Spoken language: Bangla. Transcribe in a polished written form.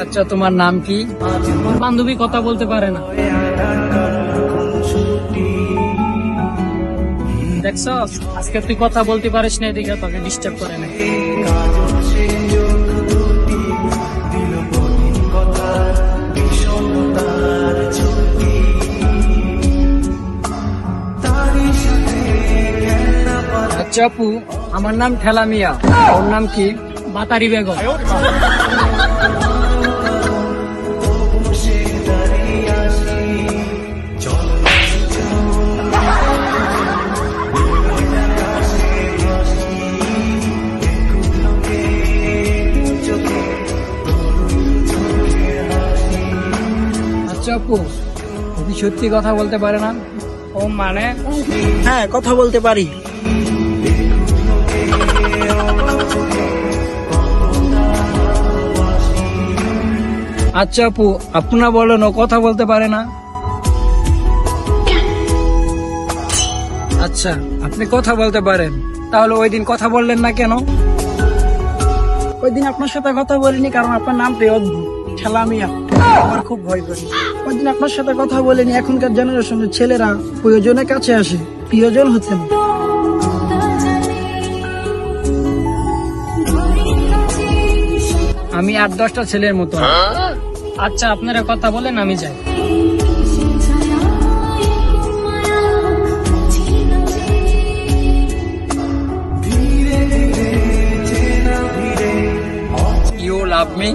আচ্ছা, তোমার নাম কি? বান্ধবী কথা বলতে পারে না। দেখছো, আজকে তুই কথা বলতে পারিস না, এদিকে তোকে ডিস্টার্ব করে না। আচ্ছা আপু, আমার নাম ঠেলা মিয়া, ওর নাম কি? বাতারি বেগম। আচ্ছা আপু, ও কি সত্যি কথা বলতে পারে না? ও মানে? হ্যাঁ, কথা বলতে পারি। আচ্ছা আপু, আপনারা বলেন ও কথা বলতে পারে না। আচ্ছা, আপনি কথা বলতে পারেন, তাহলে ওই দিন কথা বললেন না কেন? ওই দিন আপনার সাথে কথা বলিনি কারণ আপনার নামটাই অদ্ভুত, ঠেলা মিয়া। আমার খুব ভয় করে। ওই দিন আপনার সাথে কথা বলিনি। এখনকার জেনারেশনের ছেলেরা প্রিয়জনের কাছে আসে, প্রিয়জন হচ্ছে না। আমি 8-10টা ছেলের মতো। আচ্ছা, আপনারা কথা বলেন, আমি যাই। You love me?